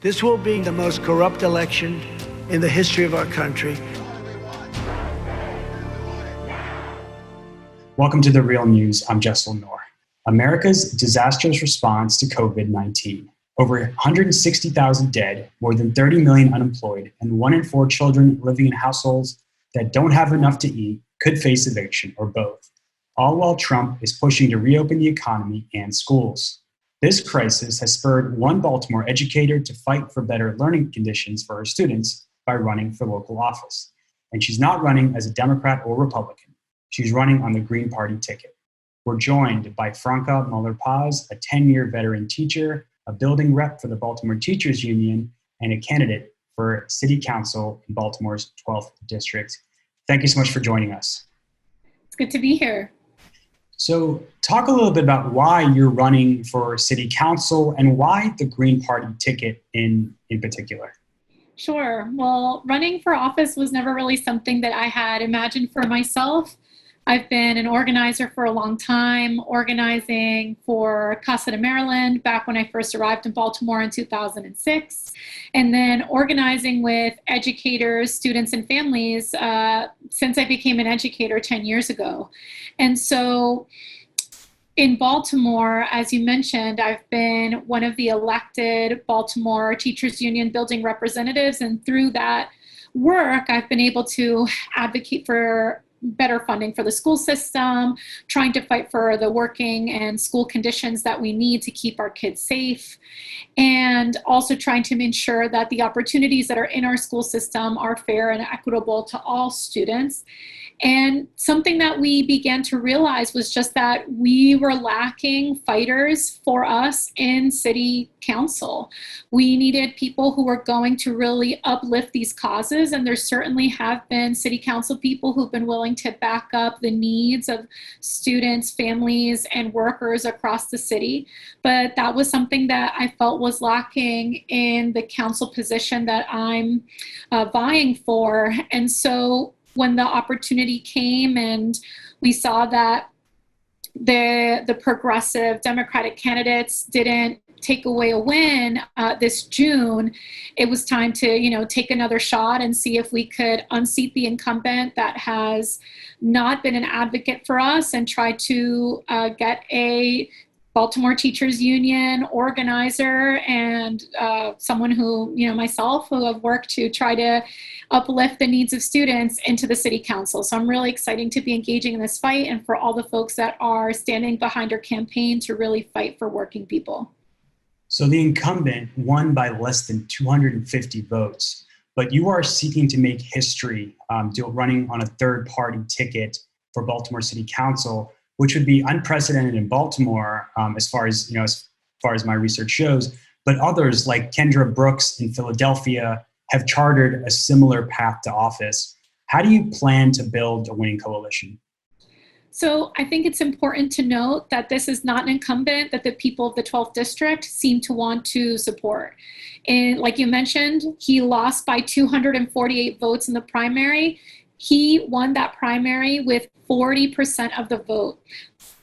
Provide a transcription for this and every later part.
This will be the most corrupt election in the history of our country. Welcome to The Real News. I'm Jessel Noor. America's disastrous response to COVID-19. Over 160,000 dead, more than 30 million unemployed, and 1 in 4 children living in households that don't have enough to eat could face eviction or both. All while Trump is pushing to reopen the economy and schools. This crisis has spurred one Baltimore educator to fight for better learning conditions for her students by running for local office. And she's not running as a Democrat or Republican. She's running on the Green Party ticket. We're joined by Franca Muller-Paz, a 10-year veteran teacher, a building rep for the Baltimore Teachers Union, and a candidate for City Council in Baltimore's 12th District. Thank you so much for joining us. It's good to be here. So talk a little bit about why you're running for City Council and why the Green Party ticket in particular. Sure. Well, running for office was never really something that I had imagined for myself. I've been an organizer for a long time, organizing for Casa de Maryland back when I first arrived in Baltimore in 2006, and then organizing with educators, students, and families since I became an educator 10 years ago. And so in Baltimore, as you mentioned, I've been one of the elected Baltimore Teachers Union building representatives, and through that work, I've been able to advocate for better funding for the school system, trying to fight for the working and school conditions that we need to keep our kids safe, and also trying to ensure that the opportunities that are in our school system are fair and equitable to all students. And something that we began to realize was just that we were lacking fighters for us in City Council. We needed people who were going to really uplift these causes, and there certainly have been City Council people who've been willing to back up the needs of students, families, and workers across the city. But that was something that I felt was lacking in the council position that I'm vying for. And so when the opportunity came and we saw that the progressive Democratic candidates didn't take away a win this June, it was time to, take another shot and see if we could unseat the incumbent that has not been an advocate for us and try to get a Baltimore Teachers Union organizer and someone who, myself, who have worked to try to uplift the needs of students into the City Council. So I'm really excited to be engaging in this fight and for all the folks that are standing behind our campaign to really fight for working people. So the incumbent won by less than 250 votes, but you are seeking to make history running on a third-party ticket for Baltimore City Council, which would be unprecedented in Baltimore, as far as my research shows. But others like Kendra Brooks in Philadelphia have chartered a similar path to office. How do you plan to build a winning coalition? So I think it's important to note that this is not an incumbent that the people of the 12th District seem to want to support. And like you mentioned, he lost by 248 votes in the primary. He won that primary with 40% of the vote.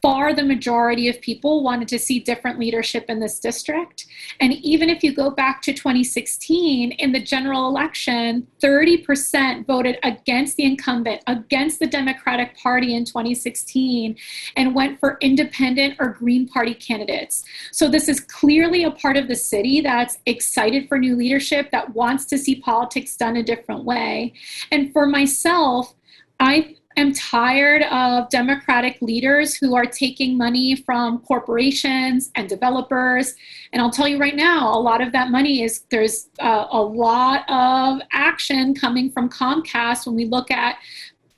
Far the majority of people wanted to see different leadership in this district. And even if you go back to 2016, in the general election, 30% voted against the incumbent, against the Democratic Party in 2016, and went for independent or Green Party candidates. So this is clearly a part of the city that's excited for new leadership, that wants to see politics done a different way. And for myself, I'm tired of Democratic leaders who are taking money from corporations and developers. And I'll tell you right now, a lot of that money there's a lot of action coming from Comcast when we look at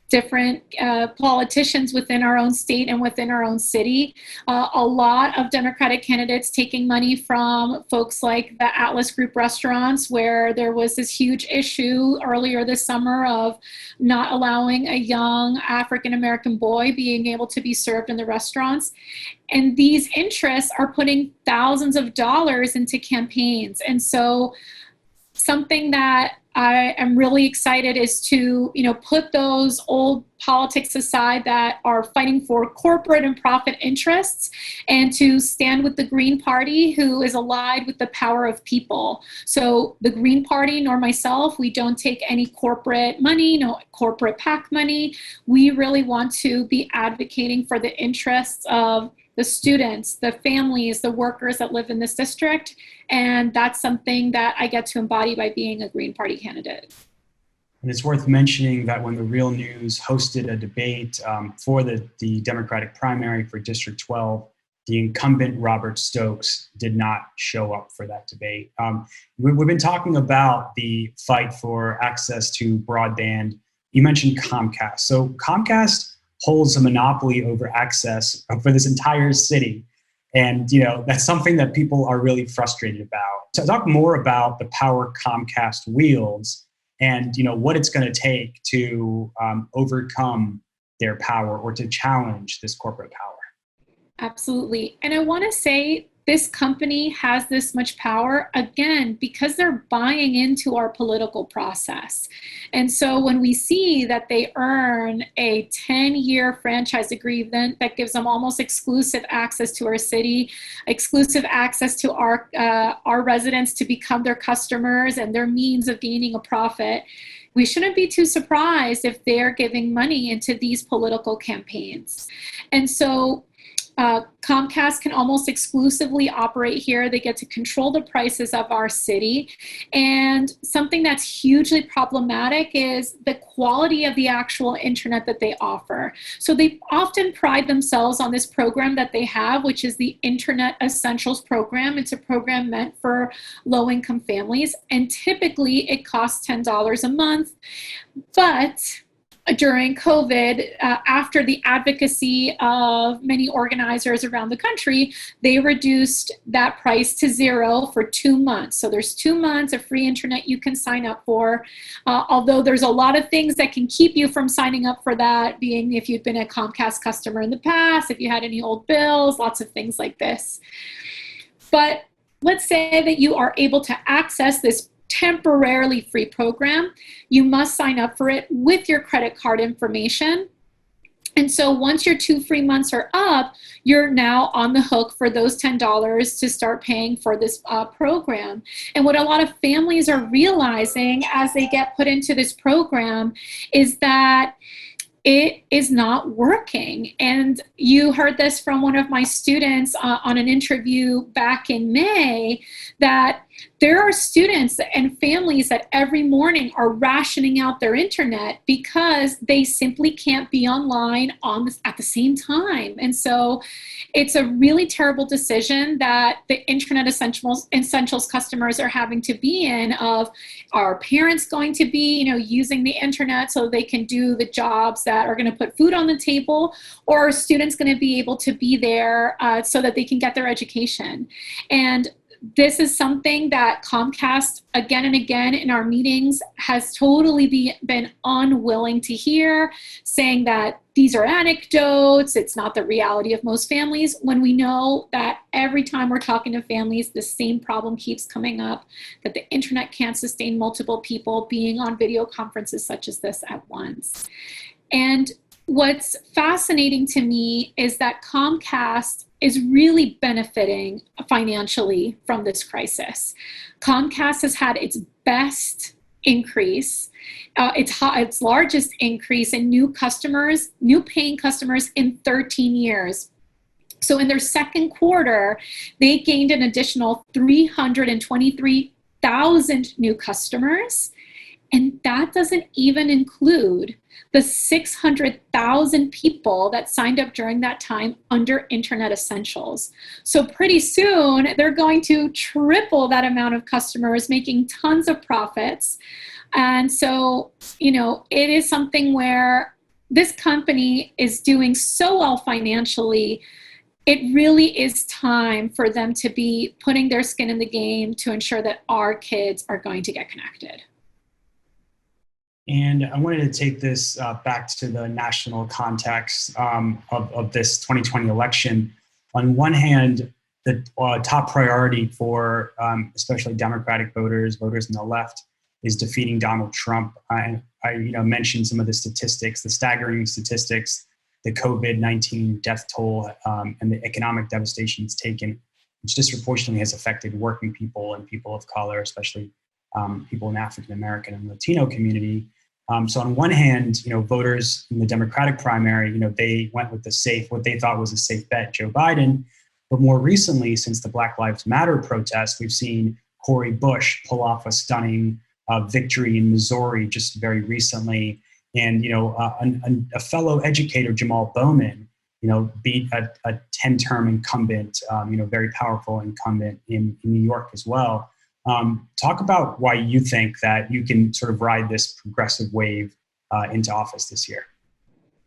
different politicians within our own state and within our own city. A lot of Democratic candidates taking money from folks like the Atlas Group restaurants, where there was this huge issue earlier this summer of not allowing a young African-American boy being able to be served in the restaurants. And these interests are putting thousands of dollars into campaigns. And so something that I am really excited is to, put those old politics aside that are fighting for corporate and profit interests, and to stand with the Green Party, who is allied with the power of people. So the Green Party, nor myself, we don't take any corporate money, no corporate PAC money. We really want to be advocating for the interests of the students, the families, the workers that live in this district. And that's something that I get to embody by being a Green Party candidate. And it's worth mentioning that when the Real News hosted a debate for the Democratic primary for District 12, the incumbent Robert Stokes did not show up for that debate. We've been talking about the fight for access to broadband. You mentioned Comcast. So Comcast holds a monopoly over access for this entire city. And, that's something that people are really frustrated about. To talk more about the power Comcast wields and, what it's going to take to overcome their power or to challenge this corporate power. Absolutely. And I want to say this company has this much power, again, because they're buying into our political process. And so when we see that they earn a 10-year franchise agreement that gives them almost exclusive access to our city, exclusive access to our residents to become their customers and their means of gaining a profit, we shouldn't be too surprised if they're giving money into these political campaigns. And so Comcast can almost exclusively operate here. They get to control the prices of our city. And something that's hugely problematic is the quality of the actual internet that they offer. So they often pride themselves on this program that they have, which is the Internet Essentials program. It's a program meant for low-income families. And typically it costs $10 a month. But during COVID, after the advocacy of many organizers around the country, they reduced that price to $0 for 2 months. So there's 2 months of free internet you can sign up for, although there's a lot of things that can keep you from signing up for that, being if you've been a Comcast customer in the past, if you had any old bills, lots of things like this. But let's say that you are able to access this temporarily free program. You must sign up for it with your credit card information. And so once your 2 free months are up, you're now on the hook for those $10 to start paying for this program. And what a lot of families are realizing as they get put into this program is that it is not working. And you heard this from one of my students on an interview back in May, that there are students and families that every morning are rationing out their internet because they simply can't be online at the same time. And so it's a really terrible decision that the Internet Essentials customers are having to be in, of, are parents going to be, using the internet so they can do the jobs that are going to put food on the table, or are students going to be able to be there so that they can get their education? And this is something that Comcast, again and again in our meetings, has totally been unwilling to hear, saying that these are anecdotes, it's not the reality of most families, when we know that every time we're talking to families, the same problem keeps coming up, that the internet can't sustain multiple people being on video conferences such as this at once. And what's fascinating to me is that Comcast is really benefiting financially from this crisis. Comcast has had its best increase, its largest increase in new paying customers in 13 years. So in their second quarter, they gained an additional 323,000 new customers. And that doesn't even include the 600,000 people that signed up during that time under Internet Essentials. So pretty soon, they're going to triple that amount of customers, making tons of profits. And so, it is something where this company is doing so well financially. It really is time for them to be putting their skin in the game to ensure that our kids are going to get connected. And I wanted to take this back to the national context of this 2020 election. On one hand, the top priority for especially Democratic voters on the left, is defeating Donald Trump. I mentioned some of the statistics, the staggering statistics, the COVID-19 death toll, and the economic devastation it's taken, which disproportionately has affected working people and people of color, especially people in African American and Latino community. So on one hand, voters in the Democratic primary, they went with what they thought was a safe bet, Joe Biden. But more recently, since the Black Lives Matter protests, we've seen Cori Bush pull off a stunning victory in Missouri just very recently. And, a fellow educator, Jamal Bowman, beat a 10-term incumbent, very powerful incumbent in New York as well. Talk about why you think that you can sort of ride this progressive wave into office this year.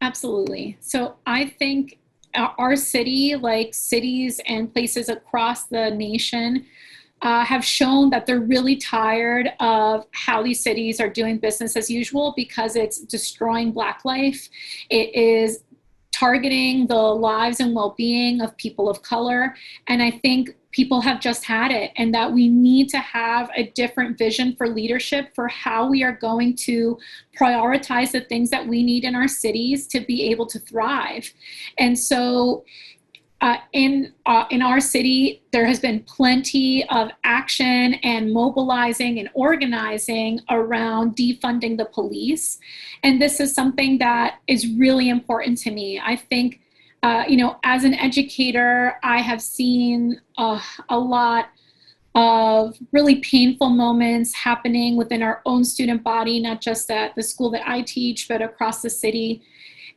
Absolutely. So I think our city, like cities and places across the nation, have shown that they're really tired of how these cities are doing business as usual because it's destroying Black life. It is targeting the lives and well-being of people of color. And I think people have just had it, and that we need to have a different vision for leadership for how we are going to prioritize the things that we need in our cities to be able to thrive. And so in our city, there has been plenty of action and mobilizing and organizing around defunding the police. And this is something that is really important to me. I think, as an educator, I have seen a lot of really painful moments happening within our own student body, not just at the school that I teach, but across the city.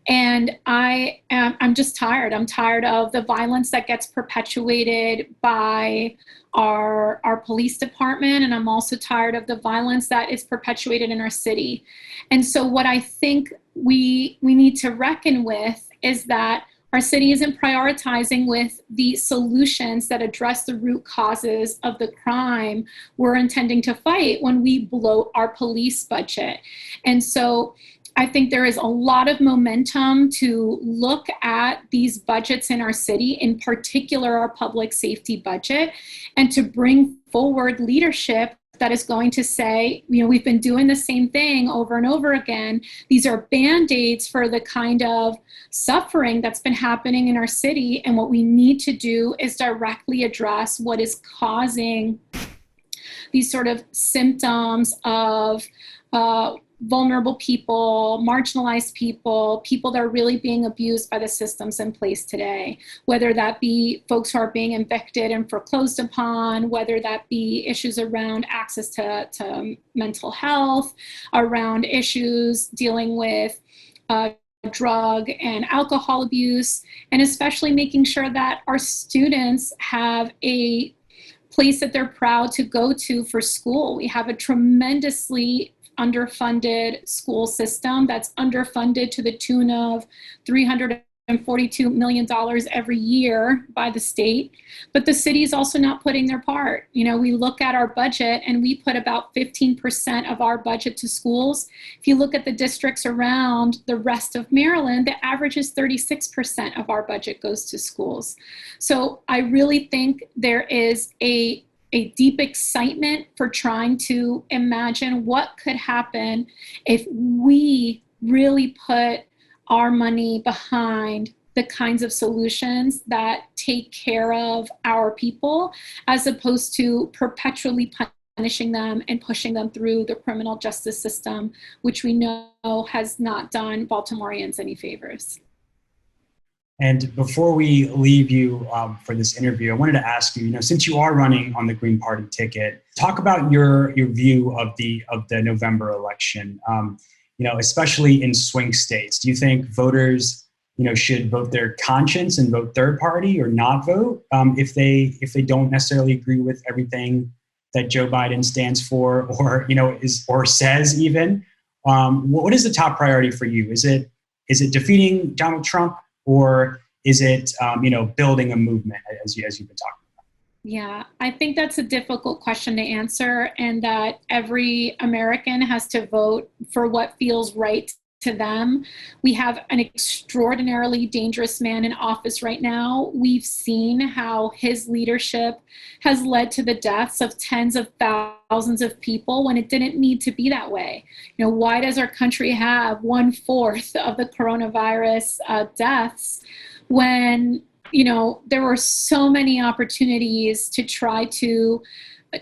And I'm just tired. I'm tired of the violence that gets perpetuated by our police department. And I'm also tired of the violence that is perpetuated in our city. And so what I think we need to reckon with is that our city isn't prioritizing with the solutions that address the root causes of the crime we're intending to fight when we bloat our police budget. And so I think there is a lot of momentum to look at these budgets in our city, in particular our public safety budget, and to bring forward leadership that is going to say, we've been doing the same thing over and over again. These are band-aids for the kind of suffering that's been happening in our city. And what we need to do is directly address what is causing these sort of symptoms of vulnerable people, marginalized people, people that are really being abused by the systems in place today, whether that be folks who are being evicted and foreclosed upon, whether that be issues around access to mental health, around issues dealing with drug and alcohol abuse, and especially making sure that our students have a place that they're proud to go to for school. We have a tremendously underfunded school system that's underfunded to the tune of $342 million every year by the state, but the city is also not putting their part. We look at our budget and we put about 15% of our budget to schools. If you look at the districts around the rest of Maryland, the average is 36% of our budget goes to schools. So I really think there is a deep excitement for trying to imagine what could happen if we really put our money behind the kinds of solutions that take care of our people, as opposed to perpetually punishing them and pushing them through the criminal justice system, which we know has not done Baltimoreans any favors. And before we leave you for this interview, I wanted to ask you, since you are running on the Green Party ticket, talk about your view of the November election. Especially in swing states. Do you think voters, should vote their conscience and vote third party, or not vote if they don't necessarily agree with everything that Joe Biden stands for, or or says even? What is the top priority for you? Is it defeating Donald Trump? Or is it, building a movement, as you've been talking about? Yeah, I think that's a difficult question to answer, and that every American has to vote for what feels right to them. We have an extraordinarily dangerous man in office right now. We've seen how his leadership has led to the deaths of tens of thousands of people when it didn't need to be that way. You know, why does our country have 1/4 of the coronavirus deaths when, you know, there were so many opportunities to try to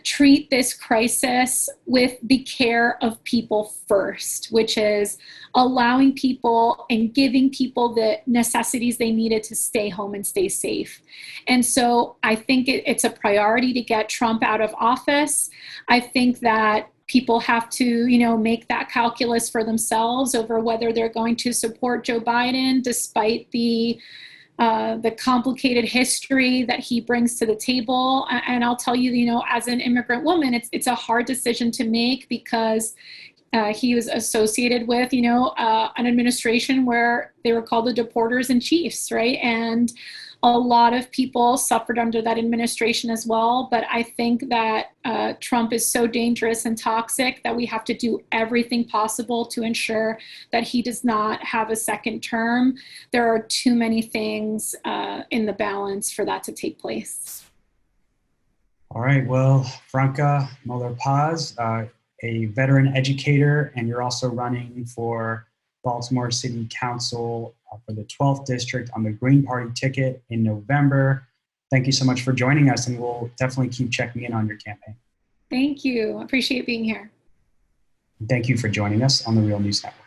treat this crisis with the care of people first, which is allowing people and giving people the necessities they needed to stay home and stay safe. And so I think it's a priority to get Trump out of office. I think that people have to, you know, make that calculus for themselves over whether they're going to support Joe Biden despite the complicated history that he brings to the table. And I'll tell you, you know, as an immigrant woman, it's a hard decision to make because he was associated with, you know, an administration where they were called the deporters in chiefs, right? And a lot of people suffered under that administration as well. But I think that Trump is so dangerous and toxic that we have to do everything possible to ensure that he does not have a second term. There are too many things in the balance for that to take place. All right. Well, Franca Muller-Paz, a veteran educator, and you're also running for Baltimore City Council for the 12th District on the Green Party ticket in November. Thank you so much for joining us, and we'll definitely keep checking in on your campaign. Thank you. I appreciate being here. Thank you for joining us on the Real News Network.